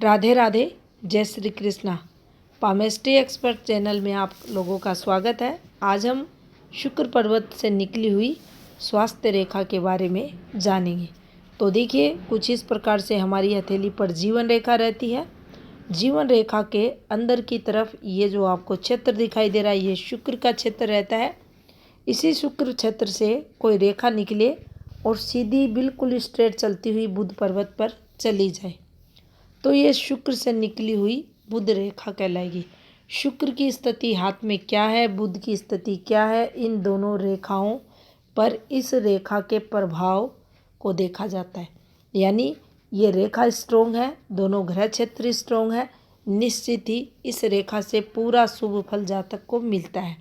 राधे राधे, जय Shri Krishna. Palmistry expert channel में आप लोगों का स्वागत है। आज हम शुक्र पर्वत से निकली हुई स्वास्थ्य रेखा के बारे में जानेंगे। तो देखिए, कुछ इस प्रकार से हमारी हथेली पर जीवन रेखा रहती है। जीवन रेखा के अंदर की तरफ ये जो आपको क्षेत्र दिखाई दे रहा है, ये शुक्र का क्षेत्र रहता है। इसी शुक्र क्षेत्र से कोई रेखा निकले और सीधी बिल्कुल स्ट्रेट चलती हुई बुध पर्वत पर चली जाए तो ये शुक्र से निकली हुई बुध रेखा कहलाएगी। शुक्र की स्थिति हाथ में क्या है, बुध की स्थिति क्या है, इन दोनों रेखाओं पर इस रेखा के प्रभाव को देखा जाता है। यानी ये रेखा स्ट्रोंग है, दोनों ग्रह क्षेत्र स्ट्रोंग है, निश्चित ही इस रेखा से पूरा शुभ फल जातक को मिलता है।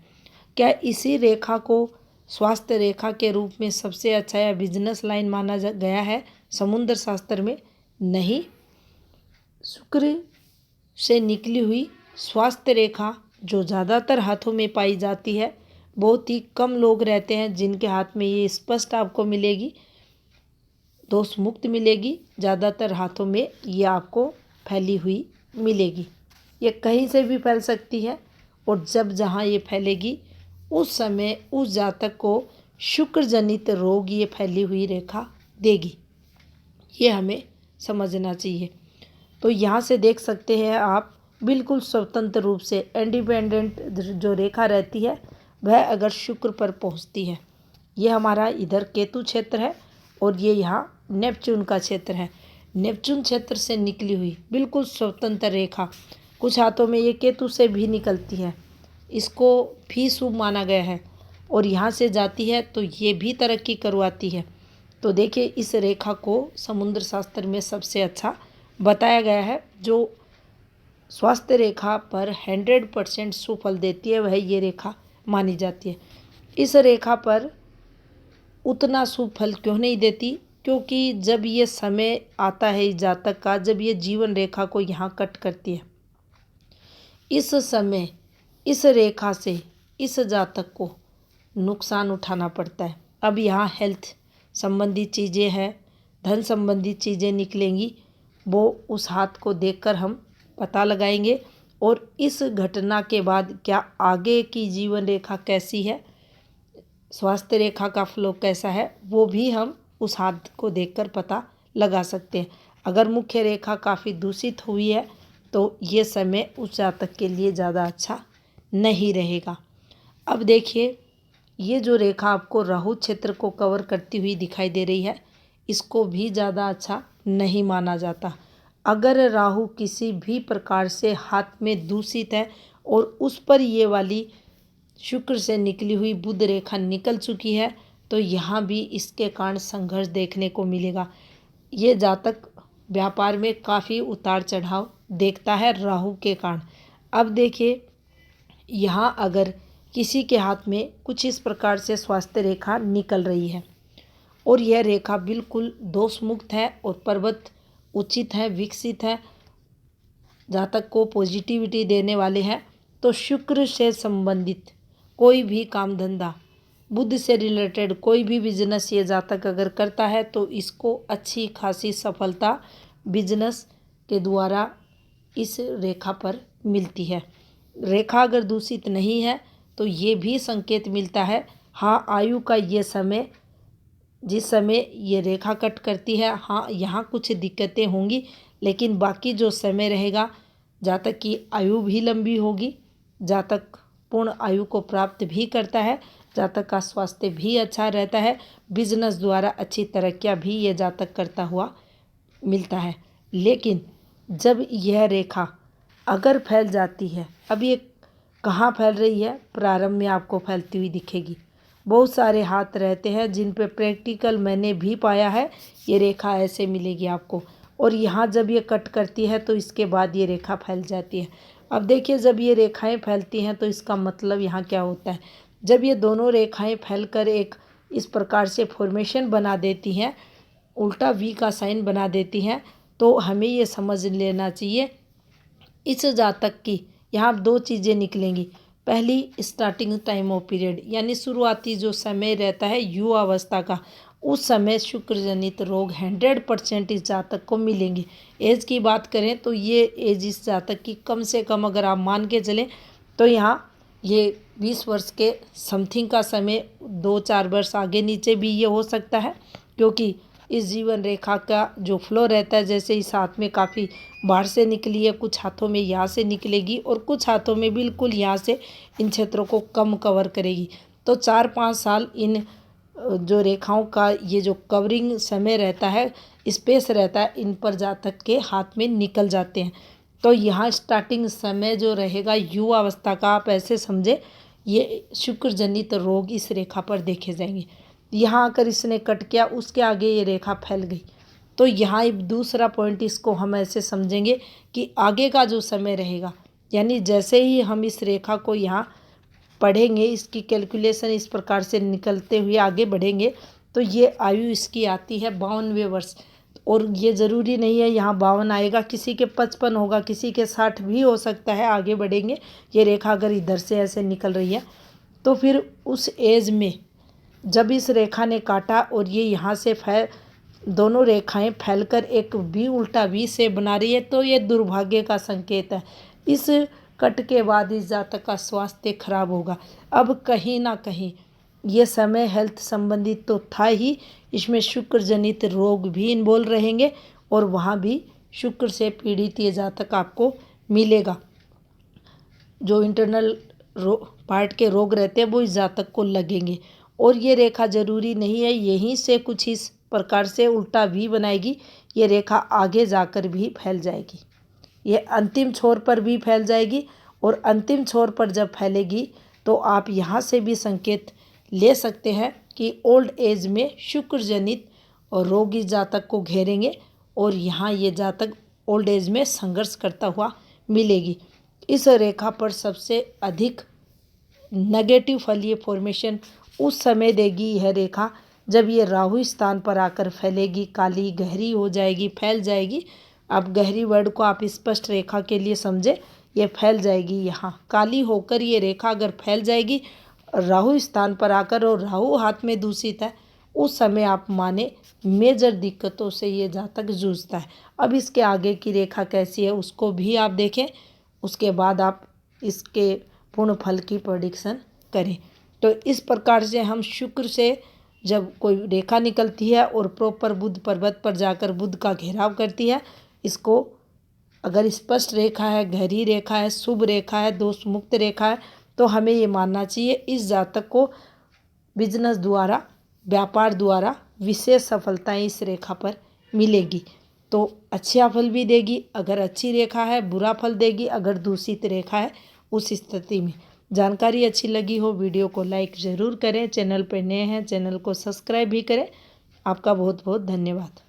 क्या इसी रेखा को स्वास्थ्य रेखा के रूप में सबसे अच्छा या बिजनेस लाइन माना गया है समुद्र शास्त्र में? नहीं। शुक्र से निकली हुई स्वास्थ्य रेखा जो ज़्यादातर हाथों में पाई जाती है, बहुत ही कम लोग रहते हैं जिनके हाथ में ये स्पष्ट आपको मिलेगी, दोष मुक्त मिलेगी। ज़्यादातर हाथों में ये आपको फैली हुई मिलेगी। ये कहीं से भी फैल सकती है और जब जहाँ ये फैलेगी उस समय उस जातक को शुक्र जनित रोग ये फैली हुई रेखा देगी। ये हमें समझना चाहिए। तो यहाँ से देख सकते हैं आप, बिल्कुल स्वतंत्र रूप से इंडिपेंडेंट जो रेखा रहती है वह अगर शुक्र पर पहुँचती है, ये हमारा इधर केतु क्षेत्र है और ये यहाँ नेपच्यून का क्षेत्र है। नेपच्यून क्षेत्र से निकली हुई बिल्कुल स्वतंत्र रेखा, कुछ हाथों में ये केतु से भी निकलती है, इसको भी शुभ माना गया है और यहाँ से जाती है तो ये भी तरक्की करवाती है। तो देखिए, इस रेखा को समुद्र शास्त्र में सबसे अच्छा बताया गया है। जो स्वास्थ्य रेखा पर 100% सुफल देती है वह ये रेखा मानी जाती है। इस रेखा पर उतना सुफल क्यों नहीं देती? क्योंकि जब ये समय आता है जातक का, जब ये जीवन रेखा को यहाँ कट करती है, इस समय इस रेखा से इस जातक को नुकसान उठाना पड़ता है। अब यहाँ हेल्थ संबंधी चीज़ें हैं, धन संबंधी चीज़ें निकलेंगी, वो उस हाथ को देखकर हम पता लगाएंगे और इस घटना के बाद क्या आगे की जीवन रेखा कैसी है, स्वास्थ्य रेखा का फ्लो कैसा है, वो भी हम उस हाथ को देखकर पता लगा सकते हैं। अगर मुख्य रेखा काफ़ी दूषित हुई है तो ये समय उस जातक के लिए ज़्यादा अच्छा नहीं रहेगा। अब देखिए, ये जो रेखा आपको राहु क्षेत्र को कवर करती हुई दिखाई दे रही है, इसको भी ज़्यादा अच्छा नहीं माना जाता। अगर राहु किसी भी प्रकार से हाथ में दूषित है और उस पर ये वाली शुक्र से निकली हुई बुध रेखा निकल चुकी है तो यहाँ भी इसके कारण संघर्ष देखने को मिलेगा। ये जातक व्यापार में काफ़ी उतार चढ़ाव देखता है राहु के कारण। अब देखिए, यहाँ अगर किसी के हाथ में कुछ इस प्रकार से स्वास्थ्य रेखा निकल रही है और यह रेखा बिल्कुल दोष मुक्त है और पर्वत उचित है, विकसित है, जातक को पॉजिटिविटी देने वाले हैं, तो शुक्र से संबंधित कोई भी काम धंधा, बुध से रिलेटेड कोई भी बिजनेस ये जातक अगर करता है तो इसको अच्छी खासी सफलता बिजनेस के द्वारा इस रेखा पर मिलती है। रेखा अगर दूषित नहीं है तो ये भी संकेत मिलता है, हाँ, आयु का ये समय, जिस समय ये रेखा कट करती है, हाँ, यहाँ कुछ दिक्कतें होंगी, लेकिन बाकी जो समय रहेगा जातक की आयु भी लंबी होगी, जातक पूर्ण आयु को प्राप्त भी करता है, जातक का स्वास्थ्य भी अच्छा रहता है, बिजनेस द्वारा अच्छी तरक्कियाँ भी ये जातक करता हुआ मिलता है। लेकिन जब यह रेखा अगर फैल जाती है, अब ये कहाँ फैल रही है? प्रारंभ में आपको फैलती हुई दिखेगी। बहुत सारे हाथ रहते हैं जिन पे प्रैक्टिकल मैंने भी पाया है, ये रेखा ऐसे मिलेगी आपको और यहाँ जब ये कट करती है तो इसके बाद ये रेखा फैल जाती है। अब देखिए, जब ये रेखाएं फैलती हैं तो इसका मतलब यहाँ क्या होता है? जब ये दोनों रेखाएं फैलकर एक इस प्रकार से फॉर्मेशन बना देती हैं, उल्टा वी का साइन बना देती हैं, तो हमें ये समझ लेना चाहिए इस जातक की यहाँ दो चीज़ें निकलेंगी। पहली, स्टार्टिंग टाइम ऑफ पीरियड, यानी शुरुआती जो समय रहता है युवा अवस्था का, उस समय शुक्र जनित रोग 100% इस जातक को मिलेंगे। एज की बात करें तो ये एज इस जातक की कम से कम अगर आप मान के चलें तो यहाँ ये 20 वर्ष के समथिंग का समय, 2-4 वर्ष आगे नीचे भी ये हो सकता है, क्योंकि इस जीवन रेखा का जो फ्लो रहता है, जैसे इस हाथ में काफ़ी बाहर से निकली है, कुछ हाथों में यहाँ से निकलेगी और कुछ हाथों में बिल्कुल यहाँ से इन क्षेत्रों को कम कवर करेगी। तो 4-5 साल इन जो रेखाओं का ये जो कवरिंग समय रहता है, स्पेस रहता है, इन पर जातक के हाथ में निकल जाते हैं। तो यहाँ स्टार्टिंग समय जो रहेगा युवा अवस्था का, आप ऐसे समझे ये शुक्र जनित रोग इस रेखा पर देखे जाएंगे। यहाँ आकर इसने कट किया, उसके आगे ये रेखा फैल गई, तो यहाँ एक दूसरा पॉइंट इसको हम ऐसे समझेंगे कि आगे का जो समय रहेगा, यानी जैसे ही हम इस रेखा को यहाँ पढ़ेंगे, इसकी कैलकुलेशन इस प्रकार से निकलते हुए आगे बढ़ेंगे, तो ये आयु इसकी आती है 52वें वर्ष। और ये ज़रूरी नहीं है यहाँ 52 आएगा, किसी के 55 होगा, किसी के 60 भी हो सकता है। आगे बढ़ेंगे, ये रेखा अगर इधर से ऐसे निकल रही है तो फिर उस एज में जब इस रेखा ने काटा और ये यहाँ से दोनों रेखाएं फैलकर एक वी, उल्टा वी से बना रही है, तो ये दुर्भाग्य का संकेत है। इस कट के बाद इस जातक का स्वास्थ्य खराब होगा। अब कहीं ना कहीं ये समय हेल्थ संबंधित तो था ही, इसमें शुक्र जनित रोग भी इन्वॉल्व रहेंगे और वहाँ भी शुक्र से पीड़ित ये जातक आपको मिलेगा। जो इंटरनल पार्ट के रोग रहते हैं वो इस जातक को लगेंगे। और ये रेखा ज़रूरी नहीं है यहीं से कुछ इस प्रकार से उल्टा भी बनाएगी, ये रेखा आगे जाकर भी फैल जाएगी, ये अंतिम छोर पर भी फैल जाएगी। और अंतिम छोर पर जब फैलेगी तो आप यहाँ से भी संकेत ले सकते हैं कि ओल्ड एज में शुक्र जनित और रोग इस जातक को घेरेंगे और यहाँ ये जातक ओल्ड एज में संघर्ष करता हुआ मिलेगी। इस रेखा पर सबसे अधिक नेगेटिव फल ये फॉर्मेशन उस समय देगी यह रेखा जब ये राहु स्थान पर आकर फैलेगी, काली गहरी हो जाएगी, फैल जाएगी। आप गहरी वर्ड को आप स्पष्ट रेखा के लिए समझे, ये फैल जाएगी यहाँ काली होकर ये रेखा अगर फैल जाएगी राहु स्थान पर आकर, और राहु हाथ में दूषित है, उस समय आप माने मेजर दिक्कतों से ये जातक जूझता है। अब इसके आगे की रेखा कैसी है उसको भी आप देखें, उसके बाद आप इसके पूर्ण फल की प्रेडिक्शन करें। तो इस प्रकार से हम शुक्र से जब कोई रेखा निकलती है और प्रॉपर बुध पर्वत पर जाकर बुध का घेराव करती है, इसको अगर स्पष्ट रेखा है, गहरी रेखा है, शुभ रेखा है, दोष मुक्त रेखा है, तो हमें ये मानना चाहिए इस जातक को बिजनेस द्वारा, व्यापार द्वारा विशेष सफलताएं इस रेखा पर मिलेगी। तो अच्छा फल भी देगी अगर अच्छी रेखा है, बुरा फल देगी अगर दूषित रेखा है। उस स्थिति में जानकारी अच्छी लगी हो वीडियो को लाइक ज़रूर करें, चैनल पर नए हैं चैनल को सब्सक्राइब भी करें। आपका बहुत बहुत धन्यवाद।